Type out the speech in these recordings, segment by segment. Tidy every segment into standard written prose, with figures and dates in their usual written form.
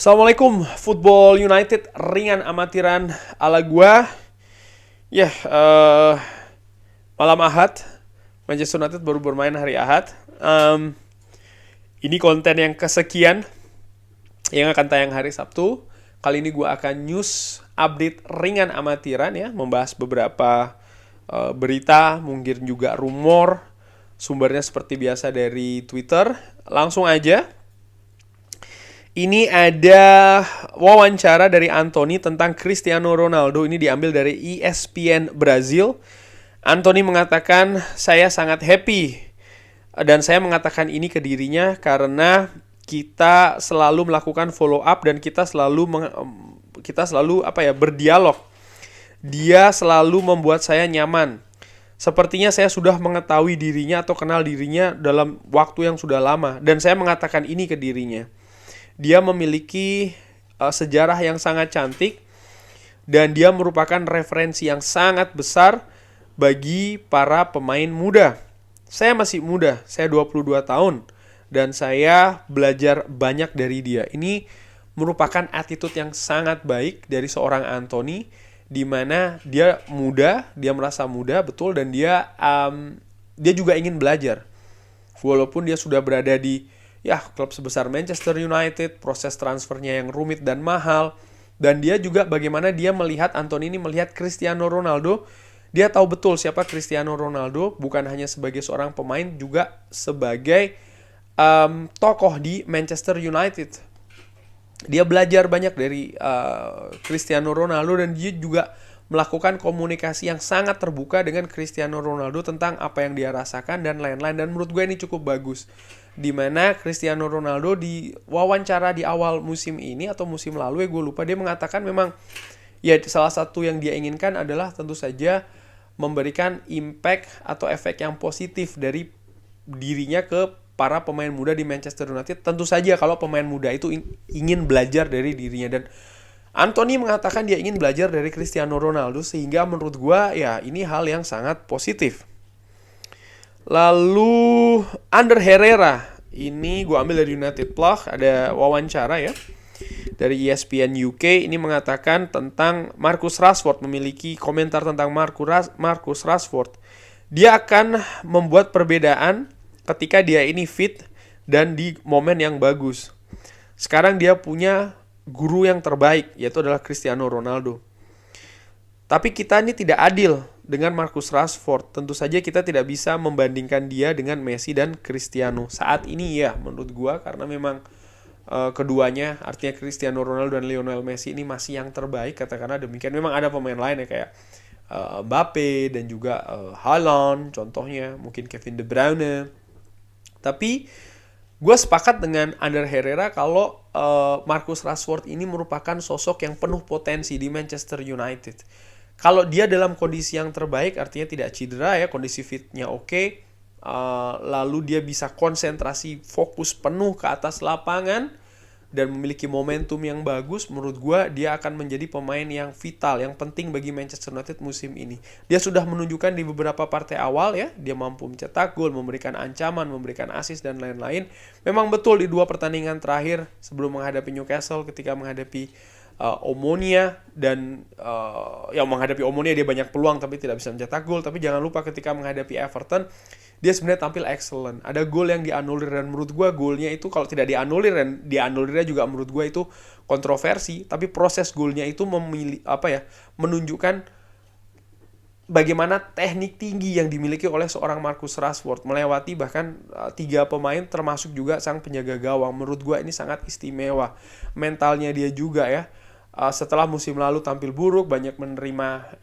Assalamualaikum, Football United ringan amatiran ala gua. Ya, malam Ahad, Manchester United baru bermain hari Ahad. Ini konten yang kesekian yang akan tayang hari Sabtu. Kali ini gua akan news update ringan amatiran ya, membahas beberapa berita, mungkin juga rumor. Sumbernya seperti biasa dari Twitter. Langsung aja. Ini ada wawancara dari Anthony tentang Cristiano Ronaldo. Ini diambil dari ESPN Brazil. Anthony mengatakan, saya sangat happy. Dan saya mengatakan ini ke dirinya karena kita selalu melakukan follow up dan kita selalu berdialog. Dia selalu membuat saya nyaman. Sepertinya saya sudah mengetahui dirinya atau kenal dirinya dalam waktu yang sudah lama. Dan saya mengatakan ini ke dirinya. Dia memiliki sejarah yang sangat cantik dan dia merupakan referensi yang sangat besar bagi para pemain muda. Saya masih muda, saya 22 tahun dan saya belajar banyak dari dia. Ini merupakan attitude yang sangat baik dari seorang Anthony, di mana dia muda, dia merasa muda betul, dan dia juga ingin belajar. Walaupun dia sudah berada di klub sebesar Manchester United, proses transfernya yang rumit dan mahal, dan dia juga bagaimana dia melihat, Anthony ini melihat Cristiano Ronaldo. Dia tahu betul siapa Cristiano Ronaldo, bukan hanya sebagai seorang pemain, juga sebagai tokoh di Manchester United. Dia belajar banyak dari Cristiano Ronaldo dan dia juga melakukan komunikasi yang sangat terbuka dengan Cristiano Ronaldo tentang apa yang dia rasakan dan lain-lain. Dan menurut gue ini cukup bagus. Dimana Cristiano Ronaldo di wawancara di awal musim ini atau musim lalu gue lupa, dia mengatakan memang ya salah satu yang dia inginkan adalah tentu saja memberikan impact atau efek yang positif dari dirinya ke para pemain muda di Manchester United. Tentu saja kalau pemain muda itu ingin belajar dari dirinya, dan Anthony mengatakan dia ingin belajar dari Cristiano Ronaldo, sehingga menurut gua ya ini hal yang sangat positif. Lalu Ander Herrera, ini gue ambil dari United Plug, ada wawancara ya dari ESPN UK. Ini mengatakan tentang Marcus Rashford, memiliki komentar tentang Marcus Rashford. Dia akan membuat perbedaan ketika dia ini fit dan di momen yang bagus. Sekarang dia punya guru yang terbaik, yaitu adalah Cristiano Ronaldo. Tapi kita ini tidak adil dengan Marcus Rashford. Tentu saja kita tidak bisa membandingkan dia dengan Messi dan Cristiano. Saat ini ya menurut gua, karena memang keduanya, artinya Cristiano Ronaldo dan Lionel Messi ini masih yang terbaik, katakanlah demikian. Memang ada pemain lain ya kayak Mbappe dan juga Haaland contohnya, mungkin Kevin De Bruyne. Tapi gue sepakat dengan Ander Herrera kalau Marcus Rashford ini merupakan sosok yang penuh potensi di Manchester United. Kalau dia dalam kondisi yang terbaik, artinya tidak cedera ya, kondisi fitnya oke, lalu dia bisa konsentrasi fokus penuh ke atas lapangan dan memiliki momentum yang bagus, menurut gue dia akan menjadi pemain yang vital, yang penting bagi Manchester United musim ini. Dia sudah menunjukkan di beberapa partai awal ya, dia mampu mencetak gol, memberikan ancaman, memberikan assist dan lain-lain. Memang betul di 2 pertandingan terakhir sebelum menghadapi Newcastle, ketika menghadapi Omonia dan yang menghadapi Omonia dia banyak peluang tapi tidak bisa mencetak gol. Tapi jangan lupa ketika menghadapi Everton dia sebenarnya tampil excellent. Ada gol yang dianulir dan menurut gue golnya itu kalau tidak dianulir, dan dianulirnya juga menurut gue itu kontroversi, tapi proses golnya itu menunjukkan bagaimana teknik tinggi yang dimiliki oleh seorang Marcus Rashford, melewati bahkan 3 pemain termasuk juga sang penjaga gawang. Menurut gue ini sangat istimewa. Mentalnya dia juga ya, setelah musim lalu tampil buruk, banyak menerima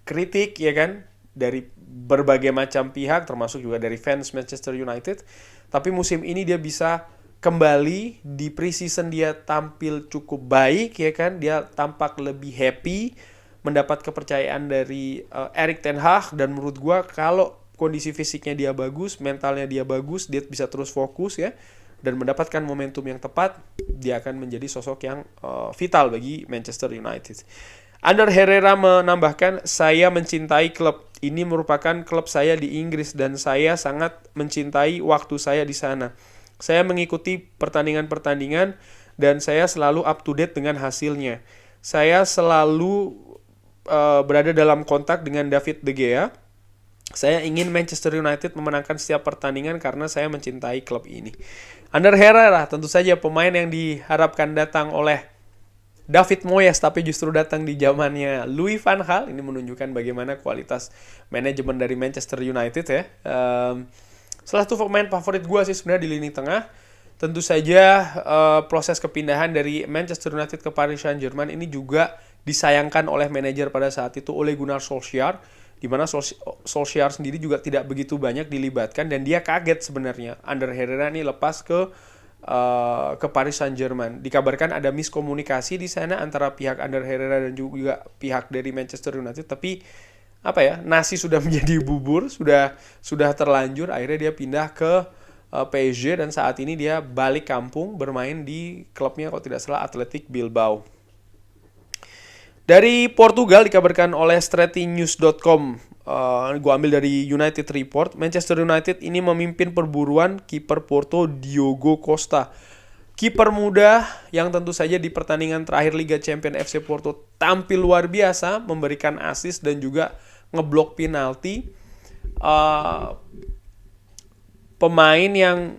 kritik ya kan dari berbagai macam pihak, termasuk juga dari fans Manchester United. Tapi musim ini dia bisa kembali, di pre-season dia tampil cukup baik ya kan, dia tampak lebih happy, mendapat kepercayaan dari Erik ten Hag, dan menurut gue kalau kondisi fisiknya dia bagus, mentalnya dia bagus, dia bisa terus fokus ya dan mendapatkan momentum yang tepat, dia akan menjadi sosok yang vital bagi Manchester United. Ander Herrera menambahkan, saya mencintai klub. Ini merupakan klub saya di Inggris dan saya sangat mencintai waktu saya di sana. Saya mengikuti pertandingan-pertandingan dan saya selalu up to date dengan hasilnya. Saya selalu berada dalam kontak dengan David De Gea. Saya ingin Manchester United memenangkan setiap pertandingan karena saya mencintai klub ini. Ander Herrera tentu saja pemain yang diharapkan datang oleh David Moyes, tapi justru datang di zamannya Louis van Gaal. Ini menunjukkan bagaimana kualitas manajemen dari Manchester United ya. Salah satu pemain favorit gue sih sebenarnya di lini tengah. Tentu saja proses kepindahan dari Manchester United ke Paris Saint-Germain ini juga disayangkan oleh manajer pada saat itu, Ole Gunnar Solskjaer, di mana Solskjaer sendiri juga tidak begitu banyak dilibatkan dan dia kaget sebenarnya Ander Herrera ini lepas ke Paris Saint-Germain. Dikabarkan ada miskomunikasi di sana antara pihak Ander Herrera dan juga pihak dari Manchester United, tapi nasi sudah menjadi bubur, sudah terlanjur, akhirnya dia pindah ke PSG dan saat ini dia balik kampung bermain di klubnya kalau tidak salah Athletic Bilbao. Dari Portugal dikabarkan oleh StratiNews.com, gue ambil dari United Report, Manchester United ini memimpin perburuan kiper Porto Diogo Costa. Kiper muda yang tentu saja di pertandingan terakhir Liga Champions FC Porto tampil luar biasa, memberikan assist dan juga ngeblok penalti. Pemain yang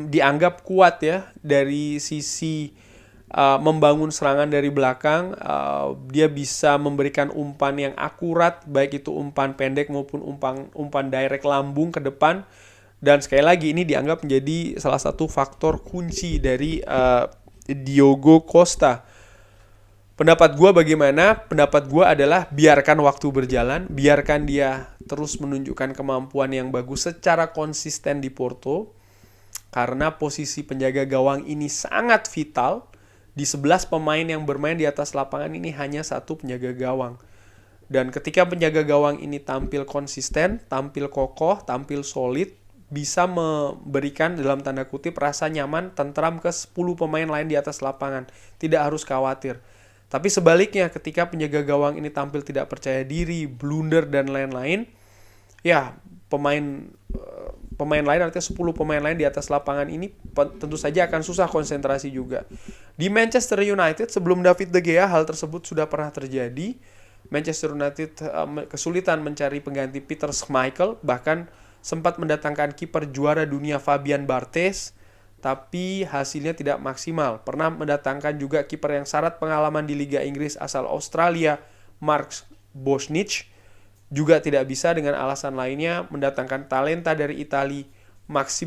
dianggap kuat ya dari sisi membangun serangan dari belakang. Dia bisa memberikan umpan yang akurat, baik itu umpan pendek maupun umpan direct lambung ke depan. Dan sekali lagi ini dianggap menjadi salah satu faktor kunci dari Diogo Costa. Pendapat gue bagaimana? Pendapat gue adalah biarkan waktu berjalan, biarkan dia terus menunjukkan kemampuan yang bagus secara konsisten di Porto. Karena posisi penjaga gawang ini sangat vital. Di 11 pemain yang bermain di atas lapangan ini hanya satu penjaga gawang. Dan ketika penjaga gawang ini tampil konsisten, tampil kokoh, tampil solid, bisa memberikan dalam tanda kutip rasa nyaman, tentram ke 10 pemain lain di atas lapangan. Tidak harus khawatir. Tapi sebaliknya ketika penjaga gawang ini tampil tidak percaya diri, blunder dan lain-lain, ya pemain lain, artinya 10 pemain lain di atas lapangan ini tentu saja akan susah konsentrasi juga. Di Manchester United sebelum David De Gea hal tersebut sudah pernah terjadi. Manchester United kesulitan mencari pengganti Peter Schmeichel, bahkan sempat mendatangkan kiper juara dunia Fabian Barthez, tapi hasilnya tidak maksimal. Pernah mendatangkan juga kiper yang syarat pengalaman di Liga Inggris asal Australia, Mark Bosnich, juga tidak bisa dengan alasan lainnya. Mendatangkan talenta dari Italia, Max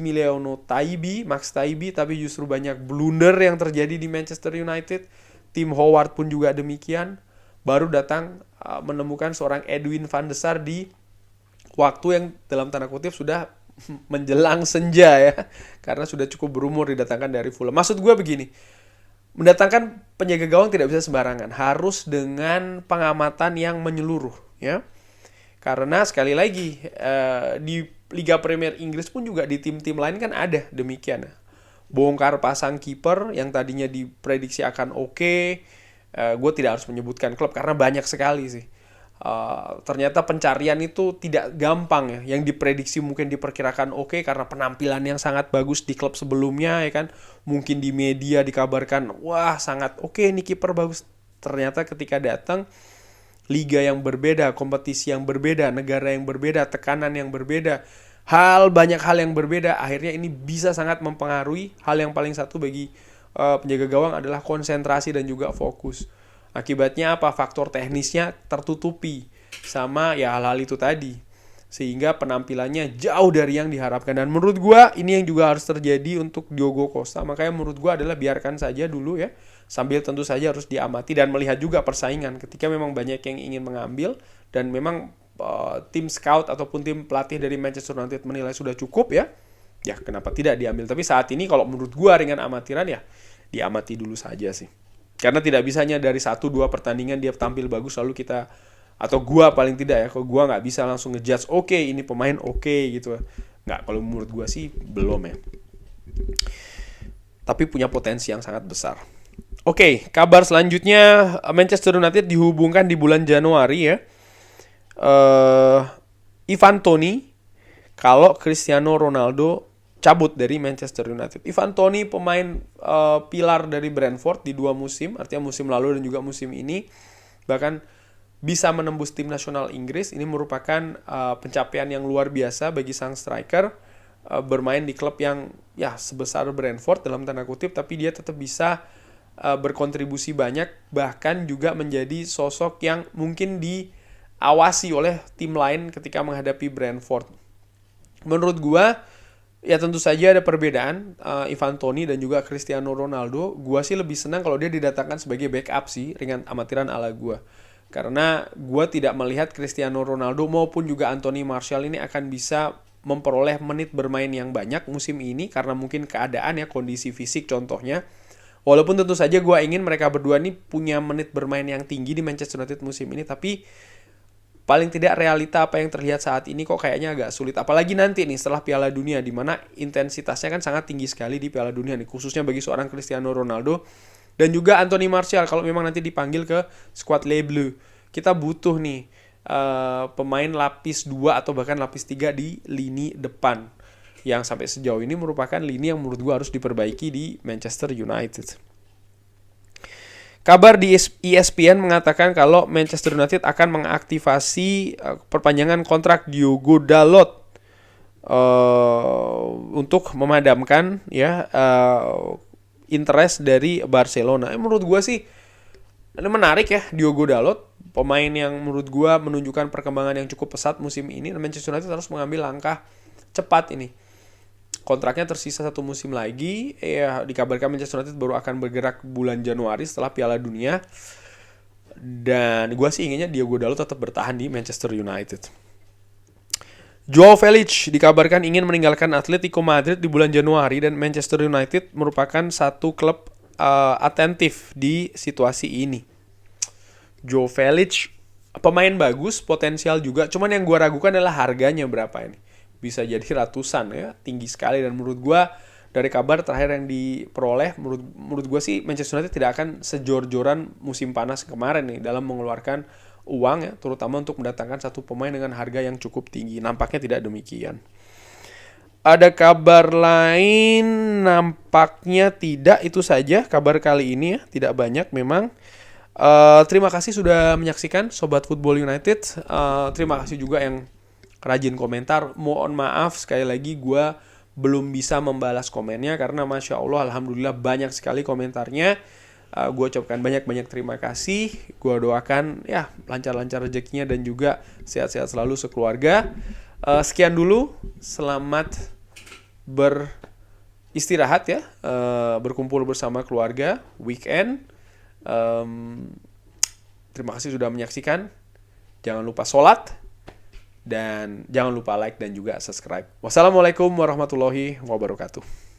Taibi, tapi justru banyak blunder yang terjadi di Manchester United. Tim Howard pun juga demikian. Baru datang menemukan seorang Edwin van der Sar di waktu yang dalam tanda kutip sudah menjelang senja ya, karena sudah cukup berumur didatangkan dari Fulham. Maksud gue begini, mendatangkan penjaga gawang tidak bisa sembarangan, harus dengan pengamatan yang menyeluruh ya. Karena sekali lagi di Liga Premier Inggris pun juga di tim-tim lain kan ada demikian. Bongkar pasang kiper yang tadinya diprediksi akan oke. Gue tidak harus menyebutkan klub karena banyak sekali sih. Ternyata pencarian itu tidak gampang ya. Yang diprediksi mungkin diperkirakan oke karena penampilan yang sangat bagus di klub sebelumnya ya kan. Mungkin di media dikabarkan wah sangat oke nih kiper bagus. Ternyata ketika datang liga yang berbeda, kompetisi yang berbeda, negara yang berbeda, tekanan yang berbeda, banyak hal yang berbeda, akhirnya ini bisa sangat mempengaruhi. Hal yang paling satu bagi penjaga gawang adalah konsentrasi dan juga fokus. Akibatnya apa? Faktor teknisnya tertutupi sama ya hal-hal itu tadi. Sehingga penampilannya jauh dari yang diharapkan. Dan menurut gue ini yang juga harus terjadi untuk Diogo Costa. Makanya menurut gue adalah biarkan saja dulu ya. Sambil tentu saja harus diamati dan melihat juga persaingan. Ketika memang banyak yang ingin mengambil dan memang tim scout ataupun tim pelatih dari Manchester United menilai sudah cukup ya. Ya kenapa tidak diambil. Tapi saat ini kalau menurut gue ringan amatiran ya diamati dulu saja sih. Karena tidak bisanya dari 1-2 pertandingan dia tampil bagus lalu kita, atau gua paling tidak ya, kalau gua nggak bisa langsung ngejudge oke, ini pemain oke gitu. Nggak, kalau menurut gua sih belum ya. Tapi punya potensi yang sangat besar. Oke, kabar selanjutnya Manchester United dihubungkan di bulan Januari ya. Ivan Toney kalau Cristiano Ronaldo cabut dari Manchester United. Ivan Toney pemain pilar dari Brentford di 2 musim, artinya musim lalu dan juga musim ini, bahkan bisa menembus tim nasional Inggris. Ini merupakan pencapaian yang luar biasa bagi sang striker, bermain di klub yang ya sebesar Brentford dalam tanda kutip, tapi dia tetap bisa berkontribusi banyak, bahkan juga menjadi sosok yang mungkin diawasi oleh tim lain ketika menghadapi Brentford. Menurut gua ya tentu saja ada perbedaan Ivan Toney dan juga Cristiano Ronaldo. Gua sih lebih senang kalau dia didatangkan sebagai backup sih, ringan amatiran ala gua. Karena gua tidak melihat Cristiano Ronaldo maupun juga Anthony Martial ini akan bisa memperoleh menit bermain yang banyak musim ini karena mungkin keadaan ya, kondisi fisik contohnya. Walaupun tentu saja gua ingin mereka berdua ini punya menit bermain yang tinggi di Manchester United musim ini, tapi paling tidak realita apa yang terlihat saat ini kok kayaknya agak sulit. Apalagi nanti nih setelah Piala Dunia, di mana intensitasnya kan sangat tinggi sekali di Piala Dunia nih, khususnya bagi seorang Cristiano Ronaldo dan juga Anthony Martial kalau memang nanti dipanggil ke squad Les Bleus. Kita butuh nih pemain lapis 2 atau bahkan lapis 3 di lini depan, yang sampai sejauh ini merupakan lini yang menurut gue harus diperbaiki di Manchester United. Kabar di ESPN mengatakan kalau Manchester United akan mengaktifasi perpanjangan kontrak Diogo Dalot untuk memadamkan ya interest dari Barcelona. Menurut gue sih ini menarik ya, Diogo Dalot, pemain yang menurut gue menunjukkan perkembangan yang cukup pesat musim ini. Manchester United harus mengambil langkah cepat ini. Kontraknya tersisa 1 musim lagi. Ya, dikabarkan Manchester United baru akan bergerak bulan Januari setelah Piala Dunia. Dan gue sih inginnya Diogo Dalot tetap bertahan di Manchester United. Joao Felix dikabarkan ingin meninggalkan Atletico Madrid di bulan Januari, dan Manchester United merupakan satu klub atentif di situasi ini. Joao Felix pemain bagus, potensial juga. Cuman yang gue ragukan adalah harganya berapa ini. Bisa jadi ratusan ya, tinggi sekali. Dan menurut gue dari kabar terakhir yang diperoleh, menurut gue sih Manchester United tidak akan sejor-joran musim panas kemarin nih dalam mengeluarkan uang ya, terutama untuk mendatangkan satu pemain dengan harga yang cukup tinggi. Nampaknya tidak demikian. Ada kabar lain? Nampaknya tidak, itu saja kabar kali ini ya, tidak banyak memang. Terima kasih sudah menyaksikan Sobat Football United. Terima kasih juga yang rajin komentar. Mohon maaf sekali lagi gue belum bisa membalas komennya karena Masya Allah Alhamdulillah banyak sekali komentarnya. Gue ucapkan banyak-banyak terima kasih. Gue doakan ya lancar-lancar rezekinya dan juga sehat-sehat selalu sekeluarga. Sekian dulu, selamat beristirahat ya, berkumpul bersama keluarga weekend. Terima kasih sudah menyaksikan. Jangan lupa sholat dan jangan lupa like dan juga subscribe. Wassalamualaikum warahmatullahi wabarakatuh.